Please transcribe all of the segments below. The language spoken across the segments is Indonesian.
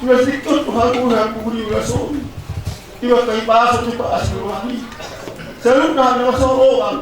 Nagsikot ko hakunan ko yung rason. Iba tayo pasok sa taas ng wali. Sa lunahan ng masorokan.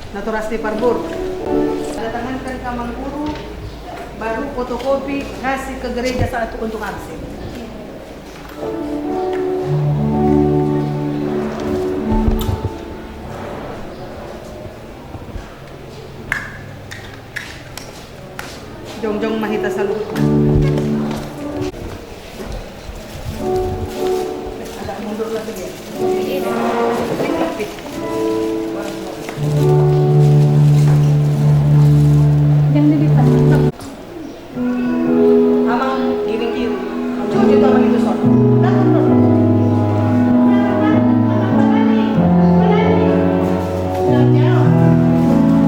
Naturas di Parbur. Datangankan ka mang guru, baru fotokopi, kasih ke gereja saat untuk absen. Jong-jong mahita sa lupa. Agak mundur lagi ya. Yang dilipat. Amang giring-giring. Cuma itu amang itu son.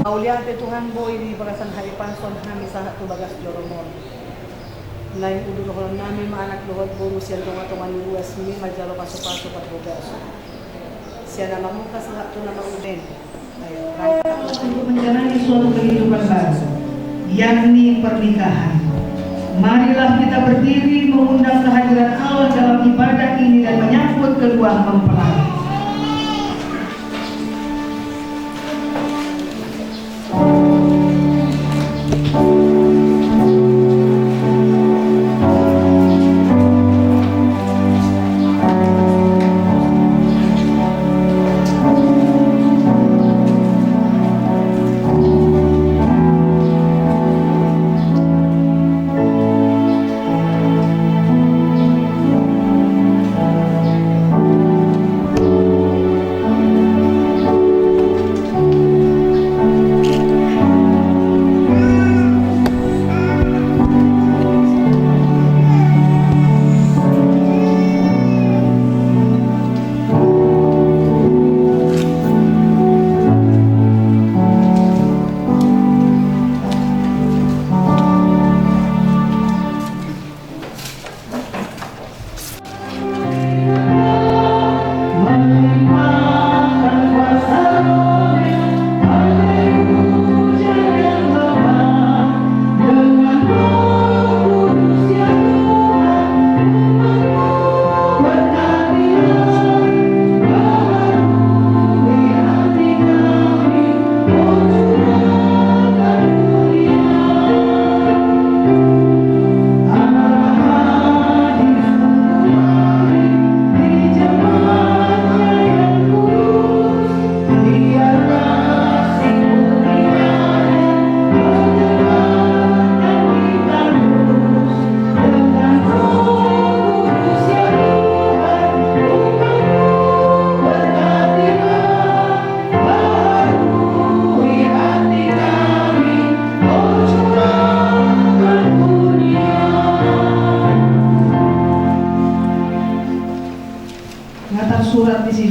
Pauliante Tuhan boy di bagasan hari panson kami sa tubagas Joromon. Lain udu ko namin maanak luhod bo siya tunga-tungan luwas ni majalo paso-paso pagbugas. Siya na mamuka sa hapto na mauden. Untuk menjalani suatu kehidupan baru, yakni pernikahan. Marilah kita berdiri mengundang kehadiran Allah dalam ibadah ini dan menyambut kedua mempelai.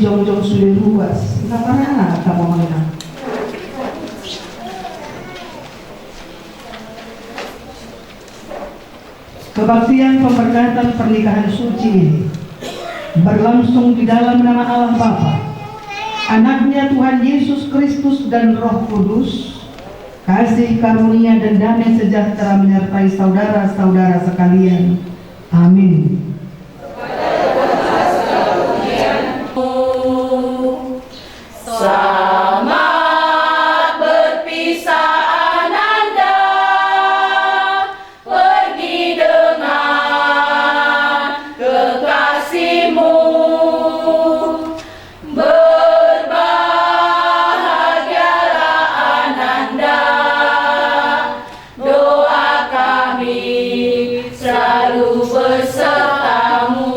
si Jongjong sudah luas. Kenapa kamu mengenal? Kebaktian pemberkatan pernikahan suci ini berlangsung di dalam nama Allah Bapa, Anaknya Tuhan Yesus Kristus dan Roh Kudus. Kasih karunia dan damai sejahtera menyertai saudara-saudara sekalian. Amin. Selamat berpisah Ananda, pergi dengan kekasihmu. Berbahagialah Ananda, doa kami selalu besertamu.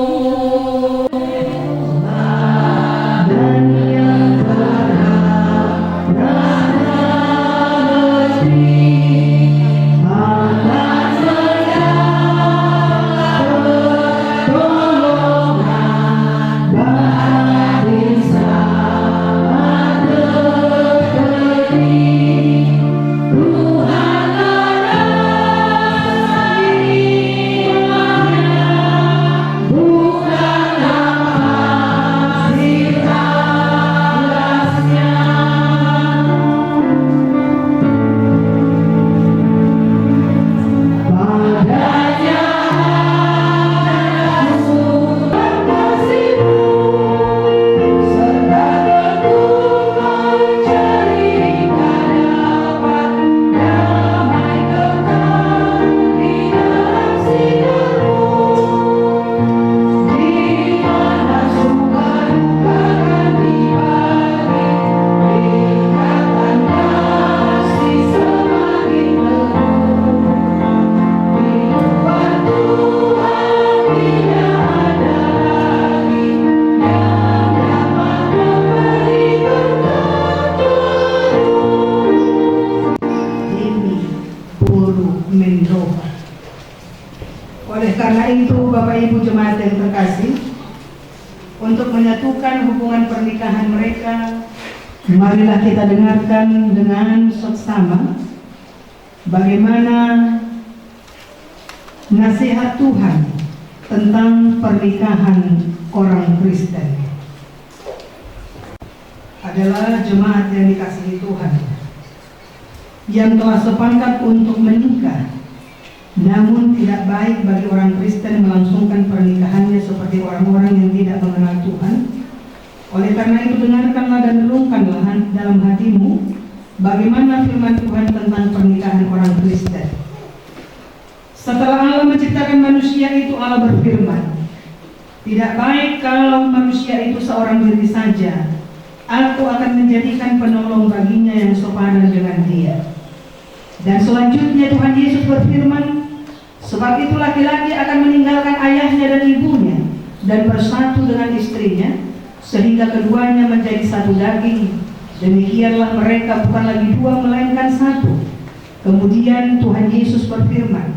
Oleh karena itu, Bapak Ibu jemaat yang terkasih, untuk menyatukan hubungan pernikahan mereka, marilah kita dengarkan dengan seksama bagaimana nasihat Tuhan tentang pernikahan orang Kristen. Adalah jemaat yang dikasihi Tuhan, yang telah sepakat untuk menikah. Namun tidak baik bagi orang Kristen melangsungkan pernikahannya seperti orang-orang yang tidak mengenal Tuhan. Oleh karena itu, dengarkanlah dan renungkanlah dalam hatimu bagaimana firman Tuhan tentang pernikahan orang Kristen. Setelah Allah menciptakan manusia itu, Allah berfirman, tidak baik kalau manusia itu seorang diri saja. Aku akan menjadikan penolong baginya yang sepadan dengan dia. Dan selanjutnya Tuhan Yesus berfirman, sebab itu laki-laki akan meninggalkan ayahnya dan ibunya dan bersatu dengan istrinya, sehingga keduanya menjadi satu daging. Demikianlah mereka bukan lagi dua melainkan satu. Kemudian Tuhan Yesus berfirman,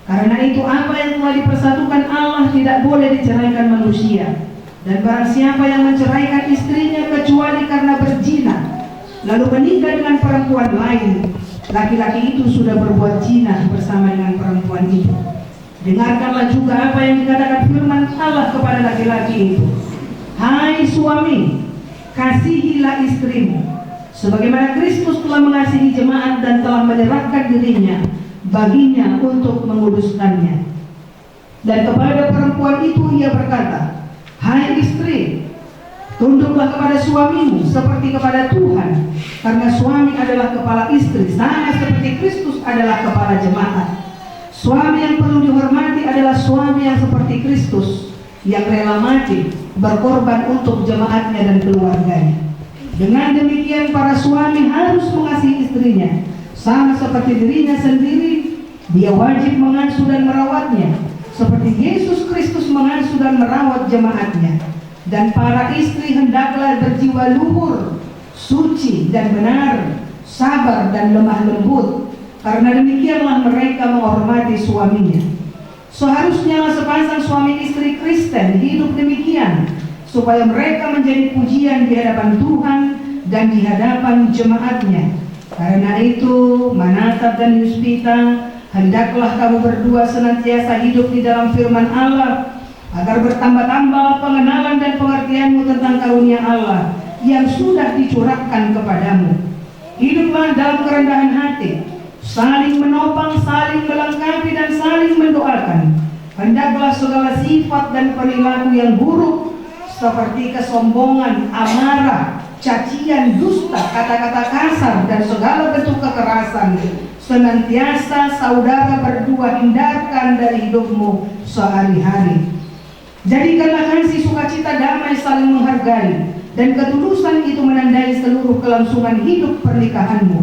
karena itu apa yang telah dipersatukan Allah tidak boleh diceraikan manusia. Dan barang siapa yang menceraikan istrinya kecuali karena berzina, lalu menikah dengan perempuan lain, laki-laki itu sudah berbuat zina bersama dengan perempuan itu. Dengarkanlah juga apa yang dikatakan firman Allah kepada laki-laki itu. Hai suami, kasihilah istrimu, sebagaimana Kristus telah mengasihi jemaat dan telah menyerahkan dirinya baginya untuk menguduskannya. Dan kepada perempuan itu ia berkata, hai istri, tunduklah kepada suamimu seperti kepada Tuhan, karena suami adalah kepala istri, sama seperti Kristus adalah kepala jemaat. Suami yang perlu dihormati adalah suami yang seperti Kristus, yang rela mati, berkorban untuk jemaatnya dan keluarganya. Dengan demikian para suami harus mengasihi istrinya, sama seperti dirinya sendiri. Dia wajib mengasuh dan merawatnya, seperti Yesus Kristus mengasuh dan merawat jemaatnya. Dan para istri hendaklah berjiwa luhur, suci dan benar, sabar dan lemah lembut, karena demikianlah mereka menghormati suaminya. Seharusnya sepasang suami istri Kristen hidup demikian, supaya mereka menjadi pujian di hadapan Tuhan dan di hadapan jemaatnya. Karena itu, Manatab dan Yuspita, hendaklah kamu berdua senantiasa hidup di dalam firman Allah, agar bertambah-tambah pengenalan dan pengertianmu tentang karunia Allah yang sudah dicurahkan kepadamu. Hiduplah dalam kerendahan hati, saling menopang, saling melengkapi, dan saling mendoakan. Hendaklah segala sifat dan perilaku yang buruk seperti kesombongan, amarah, cacian, dusta, kata-kata kasar, dan segala bentuk kekerasan senantiasa saudara berdua hindarkan dari hidupmu sehari-hari. Jadikanlah kasih, sukacita, damai, saling menghargai, dan ketulusan itu menandai seluruh kelangsungan hidup pernikahanmu.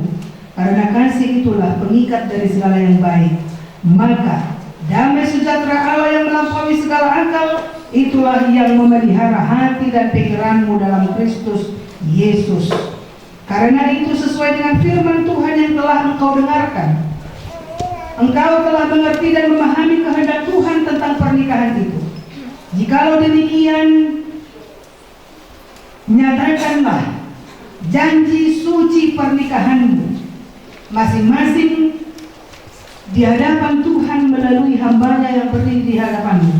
Karena kasih itulah pengikat dari segala yang baik. Maka damai sejahtera Allah yang melampaui segala akal, itulah yang memelihara hati dan pikiranmu dalam Kristus Yesus. Karena itu, sesuai dengan firman Tuhan yang telah engkau dengarkan, engkau telah mengerti dan memahami kehendak Tuhan tentang pernikahan itu. Jikalau demikian, nyatakanlah janji suci pernikahanmu masing-masing di hadapan Tuhan melalui hambanya yang berdiri di hadapanmu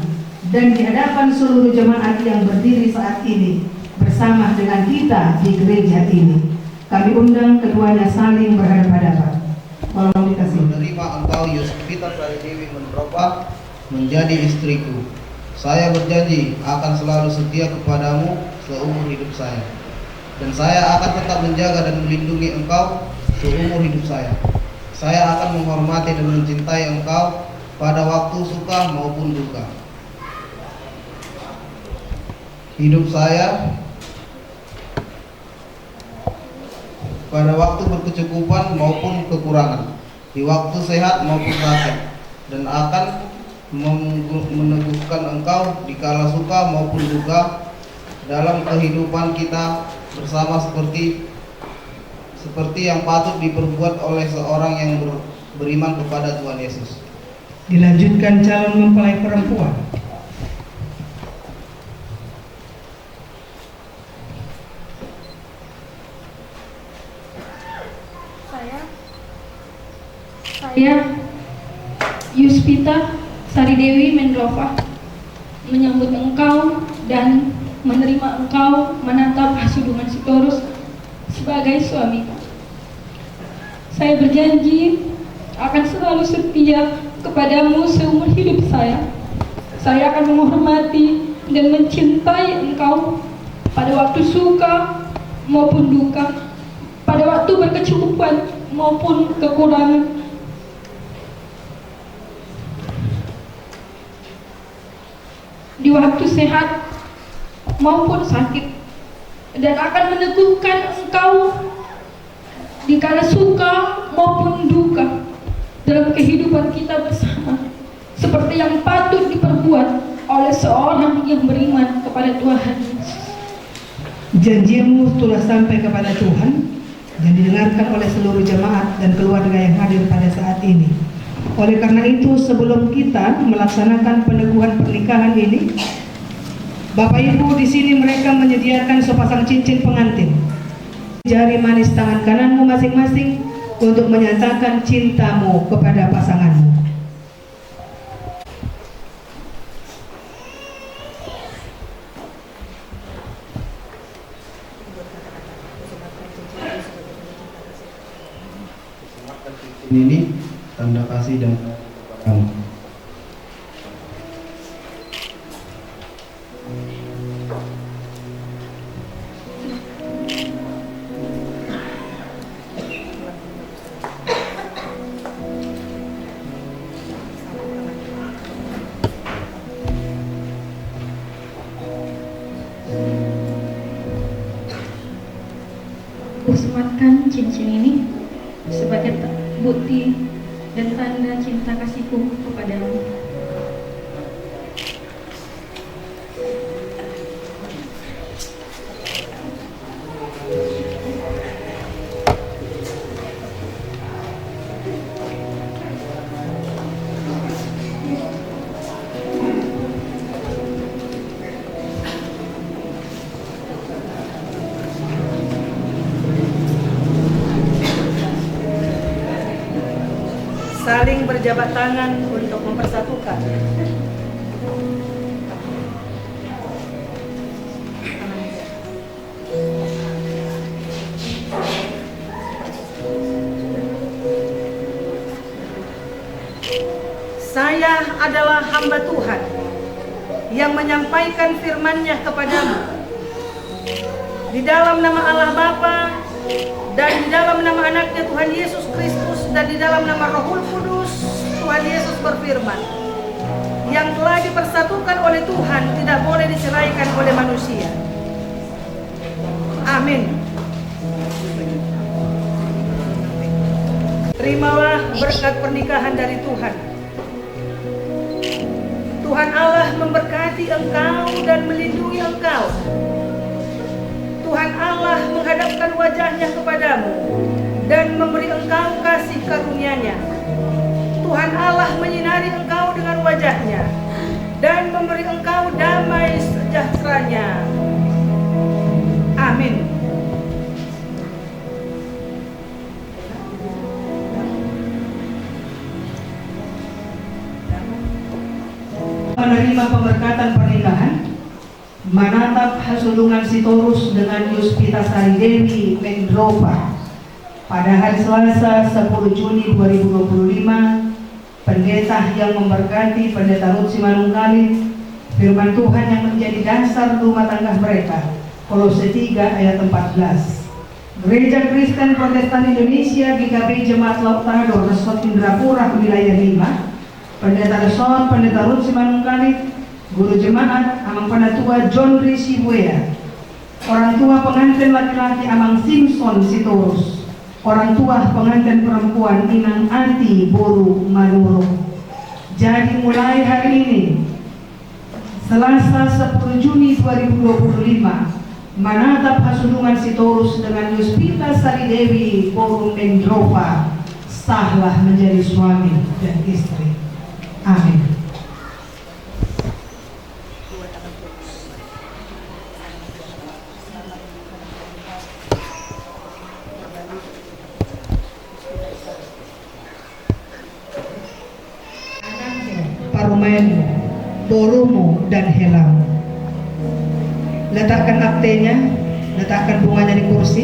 dan di hadapan seluruh jemaat yang berdiri saat ini bersama dengan kita di gereja ini. Kami undang keduanya saling berhadapan-hadapan. Tolong dikasih. Menerima engkau Yuspita Sari Dewi Mendropa menjadi istriku. Saya berjanji akan selalu setia kepadamu seumur hidup saya, dan saya akan tetap menjaga dan melindungi engkau seumur hidup saya. Saya akan menghormati dan mencintai engkau pada waktu suka maupun duka. Hidup saya pada waktu berkecukupan maupun kekurangan, di waktu sehat maupun sakit, dan akan meneguhkan engkau di kala suka maupun duka dalam kehidupan kita bersama, seperti yang patut diperbuat oleh seorang yang beriman kepada Tuhan Yesus. Dilanjutkan calon mempelai perempuan. Saya Yuspita Sari Dewi Mendrova menyambut engkau dan menerima engkau Manantap Hasuduman Sitorus sebagai suami. Saya berjanji akan selalu setia kepadamu seumur hidup saya. Saya akan menghormati dan mencintai engkau pada waktu suka maupun duka, pada waktu berkecukupan maupun kekurangan. Di waktu sehat maupun sakit, dan akan meneguhkan engkau di kala suka maupun duka dalam kehidupan kita bersama, seperti yang patut diperbuat oleh seorang yang beriman kepada Tuhan Yesus. Janjimu telah sampai kepada Tuhan dan didengarkan oleh seluruh jemaat dan keluarga yang hadir pada saat ini. Oleh karena itu, sebelum kita melaksanakan peneguhan pernikahan ini, Bapak Ibu, di sini mereka menyediakan sepasang cincin pengantin. Jari manis tangan kananmu masing-masing untuk menyatakan cintamu kepada pasanganmu. Ini tanda kasih dan kamu. Aku sematkan cincin ini sebagai bukti dan tanda cinta kasihku kepadamu. berjabat tangan untuk mempersatukan. Saya adalah hamba Tuhan yang menyampaikan firman-Nya kepadamu. Di dalam nama Allah Bapa dan di dalam nama anaknya Tuhan Yesus Kristus dan di dalam nama Roh Kudus, Tuhan Yesus berfirman, yang telah dipersatukan oleh Tuhan tidak boleh diceraikan oleh manusia. Amin. Terimalah berkat pernikahan dari Tuhan. Tuhan Allah memberkati engkau dan melindungi engkau. Tuhan Allah menghadapkan wajahnya kepadamu dan memberi engkau kasih karunia-Nya. Tuhan Allah menyinari engkau dengan wajahnya dan memberi engkau damai sejahtera-Nya. Amin. Menerima pemberkatan pernikahan Manatap Hasulungan Sitorus dengan Yuspita Sari Dewi Mendropa pada hari Selasa 10 Juni 2025. Pendeta yang memberkati Pendeta Ruth Simanungkalit, firman Tuhan yang menjadi dasar rumah tangga mereka, Kolose 3 ayat 14. Gereja Kristen Protestan Indonesia GKP Jemaat Lautado Resort Indrapura Wilayah 5, Pendeta Resort Pendeta Ruth Simanungkalit, Guru Jemaat Amang Penatua John Risi Buea, orang tua pengantin laki-laki Amang Simpson Sitorus, orang tua pengantin perempuan Inang Ati Boru Manuro. Jadi mulai hari ini Selasa 10 Juni 2025, Manatap Hasulungan Sitorus dengan Yuspita Sari Dewi Boru Mendropa sahlah menjadi suami dan istri. Amin. Parumenu, Borumu, dan Helamu. Letakkan aktenya, letakkan bunganya di kursi.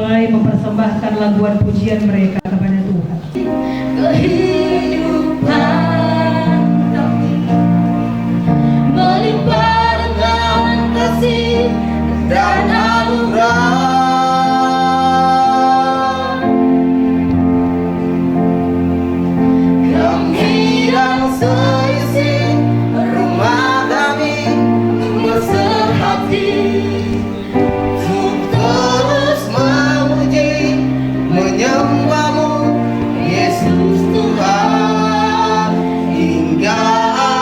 mulai mempersembahkan laguan pujian mereka kepada Tuhan. Kehidupan kami melimpah dengan kasih dan anugerah. Kami dan seisi rumah kami bersehati untuk terus memuji menyembah-Mu Yesus Tuhan hingga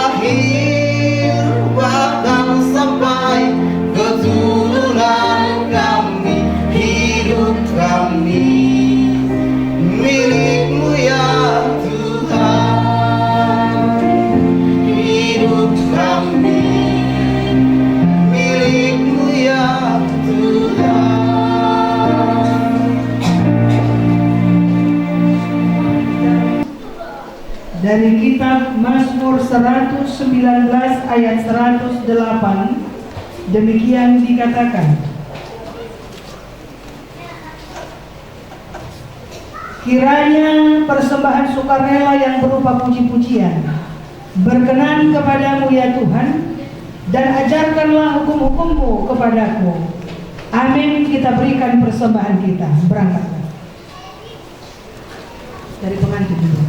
akhir, bahkan sampai keturunan kami. Hidup kami milik-Mu ya Tuhan, hidup kami milik-Mu ya Tuhan. Dari kitab Mazmur 119 ayat 108, demikian dikatakan, kiranya persembahan sukarela yang berupa puji-pujian berkenan kepadamu ya Tuhan, dan ajarkanlah hukum-hukum-Mu kepadaku. Amin. Kita berikan persembahan kita. Berangkatlah dari pengantin dulu.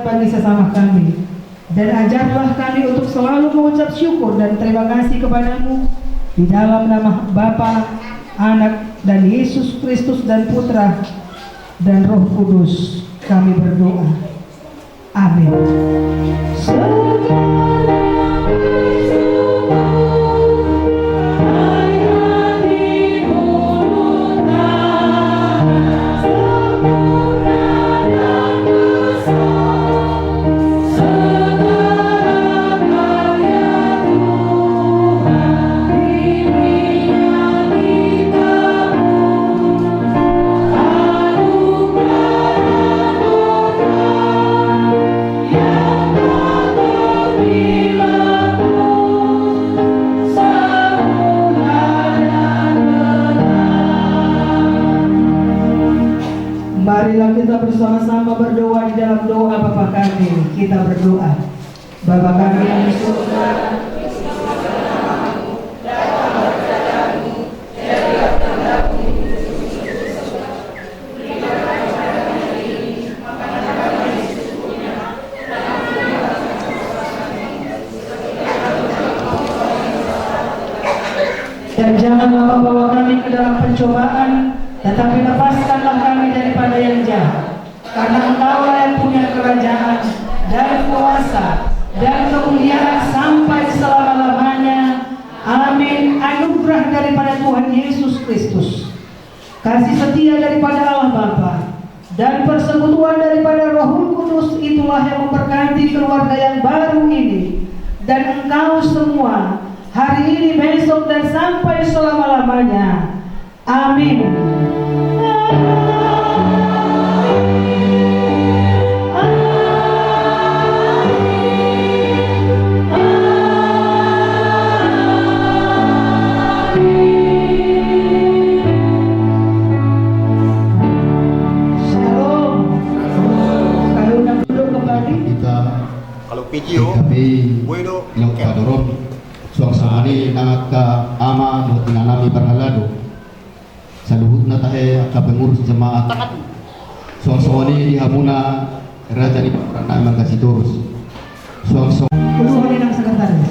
Bagi sesama kami, dan ajarlah kami untuk selalu mengucap syukur dan terima kasih kepadamu di dalam nama Bapa, Anak, dan Yesus Kristus dan Putra dan Roh Kudus kami berdoa. Amin. Marilah kita bersama-sama berdoa di dalam doa Bapa kami. Kita berdoa. Bapa kami yang di surga, dan janganlah membawa kami ke dalam pencobaan, tetapi lepaskanlah kami daripada yang jahat. Karena Engkaulah yang punya kerajaan dan kuasa dan kemuliaan sampai selama-lamanya. Amin. Anugerah daripada Tuhan Yesus Kristus, kasih setia daripada Allah Bapa, dan persekutuan daripada Roh Kudus itulah yang memberkati keluarga yang baru ini dan engkau semua hari ini, besok, dan sampai selama-lamanya. Amin. Kalau video, bueno, yang kadoron suasana nangaka ama no tinanami barngalado sa luhut na tahe ka pengurus jemaat suasana di hamuna raja ni Pakurana Magasitorus suasana Puluhan ng sekretaris.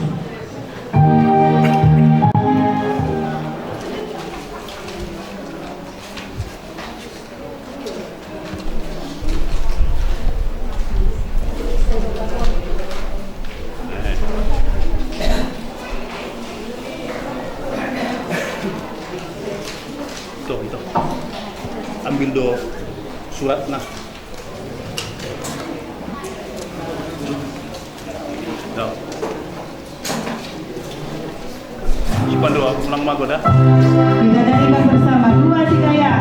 Itu ambil do surat nah Ipan doa pulang magoda. Kita dari bersama 2 Cikaya.